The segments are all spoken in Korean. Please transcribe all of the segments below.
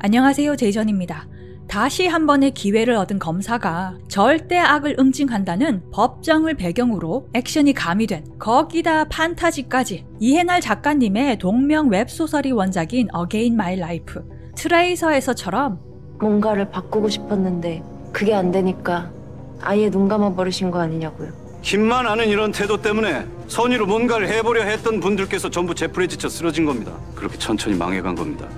안녕하세요, 제이전입니다. 다시 한 번의 기회를 얻은 검사가 절대 악을 응징한다는 법정을 배경으로 액션이 가미된, 거기다 판타지까지, 이해날 작가님의 동명 웹소설이 원작인 어게인 마이 라이프. 트레이서에서처럼 뭔가를 바꾸고 싶었는데 그게 안 되니까 아예 눈 감아 버리신 거 아니냐고요. 힘만 아는 이런 태도 때문에 선의로 뭔가를 해보려 했던 분들께서 전부 제풀에 지쳐 쓰러진 겁니다. 그렇게 천천히 망해간 겁니다.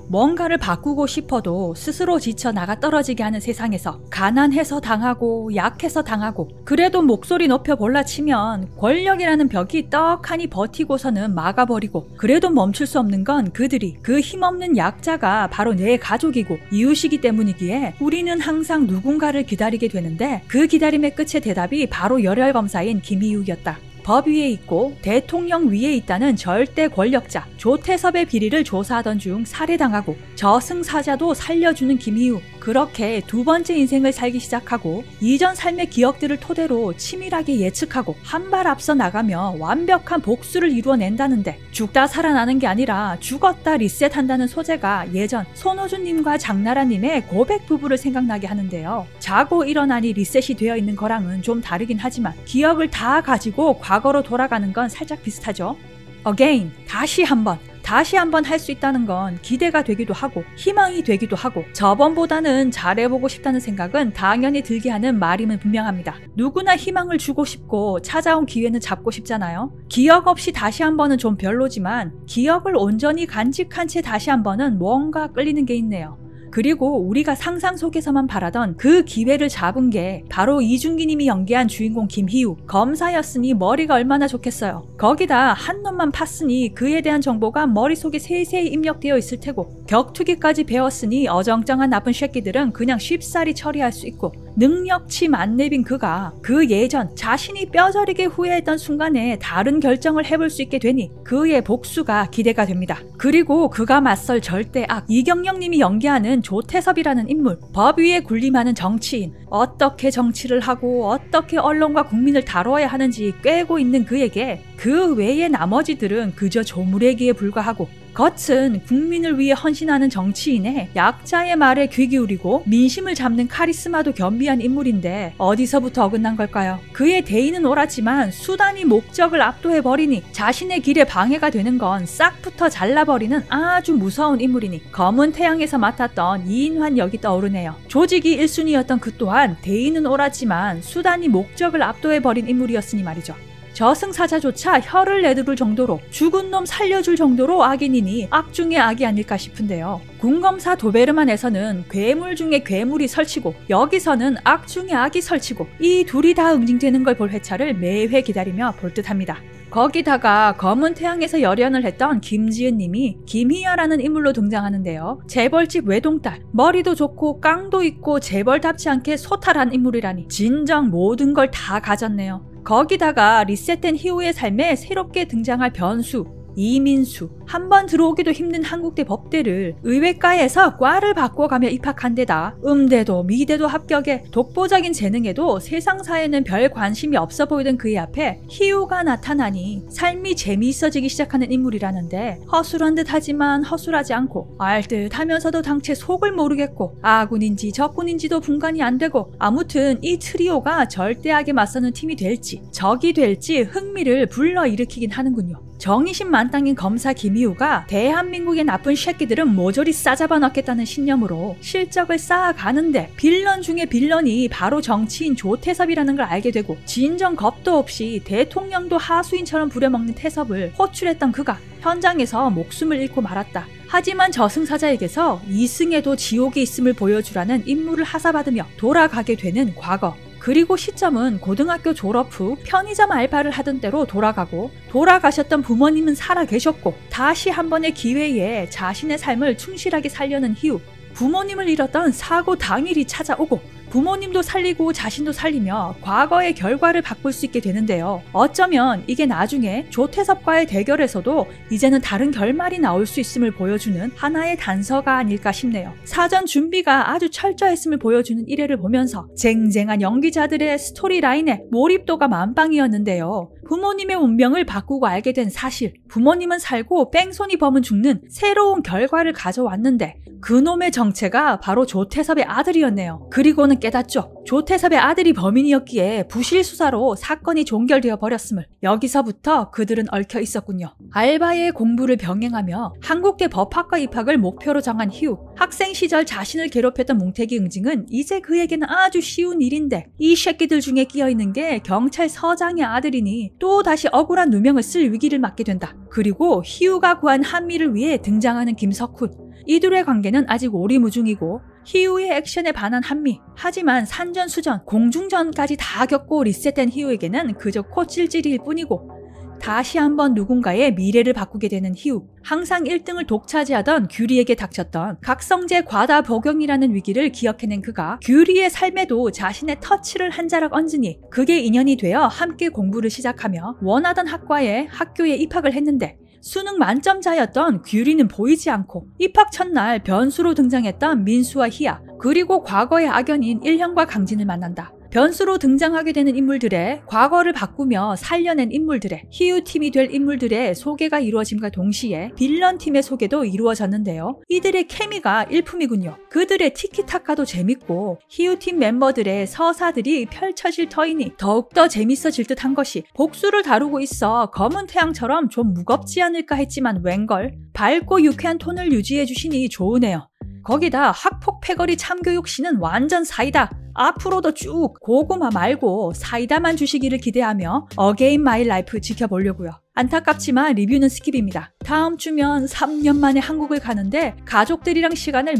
뭔가를 바꾸고 싶어도 스스로 지쳐 나가 떨어지게 하는 세상에서 가난해서 당하고 약해서 당하고, 그래도 목소리 높여 볼라치면 권력이라는 벽이 떡하니 버티고서는 막아버리고, 그래도 멈출 수 없는 건 그들이, 그 힘없는 약자가 바로 내 가족이고 이웃이기 때문이기에 우리는 항상 누군가를 기다리게 되는데, 그 기다림의 끝의 대답이 바로 열혈검사인 김희욱이었다. 법 위에 있고 대통령 위에 있다는 절대 권력자 조태섭의 비리를 조사하던 중 살해당하고 저승사자도 살려주는 김희욱. 그렇게 두 번째 인생을 살기 시작하고 이전 삶의 기억들을 토대로 치밀하게 예측하고 한 발 앞서 나가며 완벽한 복수를 이루어낸다는데, 죽다 살아나는 게 아니라 죽었다 리셋한다는 소재가 예전 손호준님과 장나라님의 고백 부부를 생각나게 하는데요. 자고 일어나니 리셋이 되어 있는 거랑은 좀 다르긴 하지만 기억을 다 가지고 과거로 돌아가는 건 살짝 비슷하죠. Again, 다시 한번 할 수 있다는 건 기대가 되기도 하고 희망이 되기도 하고, 저번보다는 잘해보고 싶다는 생각은 당연히 들게 하는 말임은 분명합니다. 누구나 희망을 주고 싶고 찾아온 기회는 잡고 싶잖아요. 기억 없이 다시 한번은 좀 별로지만 기억을 온전히 간직한 채 다시 한번은 뭔가 끌리는 게 있네요. 그리고 우리가 상상 속에서만 바라던 그 기회를 잡은 게 바로 이준기님이 연기한 주인공 김희욱. 검사였으니 머리가 얼마나 좋겠어요. 거기다 한 놈만 팠으니 그에 대한 정보가 머릿속에 세세히 입력되어 있을 테고, 격투기까지 배웠으니 어정쩡한 나쁜 새끼들은 그냥 쉽사리 처리할 수 있고, 능력치 만렙인 그가 그 예전 자신이 뼈저리게 후회했던 순간에 다른 결정을 해볼 수 있게 되니 그의 복수가 기대가 됩니다. 그리고 그가 맞설 절대악, 이경영님이 연기하는 조태섭이라는 인물, 법 위에 군림하는 정치인, 어떻게 정치를 하고 어떻게 언론과 국민을 다뤄야 하는지 꿰고 있는 그에게 그 외의 나머지들은 그저 조무래기에 불과하고, 겉은 국민을 위해 헌신하는 정치인의 약자의 말에 귀 기울이고 민심을 잡는 카리스마도 겸비한 인물인데 어디서부터 어긋난 걸까요? 그의 대의는 옳았지만 수단이 목적을 압도해버리니 자신의 길에 방해가 되는 건 싹부터 잘라버리는 아주 무서운 인물이니 검은 태양에서 맡았던 이인환 역이 떠오르네요. 조직이 1순위였던 그 또한 대의는 옳았지만 수단이 목적을 압도해버린 인물이었으니 말이죠. 저승사자조차 혀를 내두를 정도로, 죽은 놈 살려줄 정도로 악인이니 악 중의 악이 아닐까 싶은데요. 군검사 도베르만에서는 괴물 중에 괴물이 설치고, 여기서는 악 중의 악이 설치고, 이 둘이 다 응징되는 걸 볼 회차를 매회 기다리며 볼 듯합니다. 거기다가 검은 태양에서 열연을 했던 김지은 님이 김희아라는 인물로 등장하는데요. 재벌집 외동딸, 머리도 좋고 깡도 있고 재벌답지 않게 소탈한 인물이라니 진정 모든 걸 다 가졌네요. 거기다가 리셋된 희우의 삶에 새롭게 등장할 변수, 이민수, 한번 들어오기도 힘든 한국대 법대를 의외과에서 과를 바꿔가며 입학한 데다 음대도 미대도 합격해 독보적인 재능에도 세상사에는 별 관심이 없어 보이던 그의 앞에 희우가 나타나니 삶이 재미있어지기 시작하는 인물이라는데, 허술한 듯 하지만 허술하지 않고, 알듯 하면서도 당최 속을 모르겠고, 아군인지 적군인지도 분간이 안 되고, 아무튼 이 트리오가 절대하게 맞서는 팀이 될지 적이 될지 흥미를 불러일으키긴 하는군요. 정의심 만땅인 검사 김희우가 대한민국의 나쁜 새끼들은 모조리 싸잡아 넣겠다는 신념으로 실적을 쌓아가는데, 빌런 중에 빌런이 바로 정치인 조태섭이라는 걸 알게 되고, 진정 겁도 없이 대통령도 하수인처럼 부려먹는 태섭을 호출했던 그가 현장에서 목숨을 잃고 말았다. 하지만 저승사자에게서 이승에도 지옥이 있음을 보여주라는 임무를 하사받으며 돌아가게 되는 과거. 그리고 시점은 고등학교 졸업 후 편의점 알바를 하던 때로 돌아가고, 돌아가셨던 부모님은 살아계셨고, 다시 한 번의 기회에 자신의 삶을 충실하게 살려는 희우. 부모님을 잃었던 사고 당일이 찾아오고, 부모님도 살리고 자신도 살리며 과거의 결과를 바꿀 수 있게 되는데요. 어쩌면 이게 나중에 조태섭과의 대결에서도 이제는 다른 결말이 나올 수 있음을 보여주는 하나의 단서가 아닐까 싶네요. 사전 준비가 아주 철저했음을 보여주는 1회를 보면서 쟁쟁한 연기자들의 스토리라인에 몰입도가 만빵이었는데요. 부모님의 운명을 바꾸고 알게 된 사실. 부모님은 살고 뺑소니 범은 죽는 새로운 결과를 가져왔는데 그놈의 정체가 바로 조태섭의 아들이었네요. 그리고는 깨닫죠. 조태섭의 아들이 범인이었기에 부실수사로 사건이 종결되어 버렸음을. 여기서부터 그들은 얽혀 있었군요. 알바의 공부를 병행하며 한국대 법학과 입학을 목표로 정한 희우. 학생 시절 자신을 괴롭혔던 뭉태기 응징은 이제 그에게는 아주 쉬운 일인데 이 새끼들 중에 끼어있는 게 경찰서장의 아들이니 또 다시 억울한 누명을 쓸 위기를 맞게 된다. 그리고 희우가 구한 한미를 위해 등장하는 김석훈. 이들의 관계는 아직 오리무중이고 희우의 액션에 반한 한미. 하지만 산전수전, 공중전까지 다 겪고 리셋된 희우에게는 그저 코찔찔일 뿐이고 다시 한번 누군가의 미래를 바꾸게 되는 희우. 항상 1등을 독차지하던 규리에게 닥쳤던 각성제 과다 복용이라는 위기를 기억해낸 그가 규리의 삶에도 자신의 터치를 한 자락 얹으니 그게 인연이 되어 함께 공부를 시작하며 원하던 학교에 입학을 했는데 수능 만점자였던 규리는 보이지 않고 입학 첫날 변수로 등장했던 민수와 희아, 그리고 과거의 악연인 일형과 강진을 만난다. 변수로 등장하게 되는 인물들의 과거를 바꾸며 살려낸 인물들의 희우팀이 될 인물들의 소개가 이루어짐과 동시에 빌런팀의 소개도 이루어졌는데요. 이들의 케미가 일품이군요. 그들의 티키타카도 재밌고 희우팀 멤버들의 서사들이 펼쳐질 터이니 더욱더 재밌어질 듯한 것이 복수를 다루고 있어 검은 태양처럼 좀 무겁지 않을까 했지만 웬걸 밝고 유쾌한 톤을 유지해 주시니 좋으네요. 거기다 학폭 패거리 참교육 씨는 완전 사이다. 앞으로도 쭉 고구마 말고 사이다만 주시기를 기대하며 어게인 마이 라이프 지켜보려고요. 안타깝지만 리뷰는 스킵입니다. 다음 주면 3년 만에 한국을 가는데 가족들이랑 시간을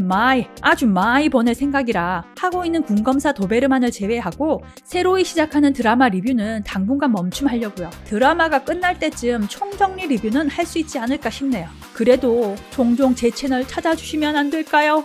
아주 많이 보낼 생각이라 하고 있는 군검사 도베르만을 제외하고 새로이 시작하는 드라마 리뷰는 당분간 멈춤하려고요. 드라마가 끝날 때쯤 총정리 리뷰는 할 수 있지 않을까 싶네요. 그래도 종종 제 채널 찾아주시면 안 될까요?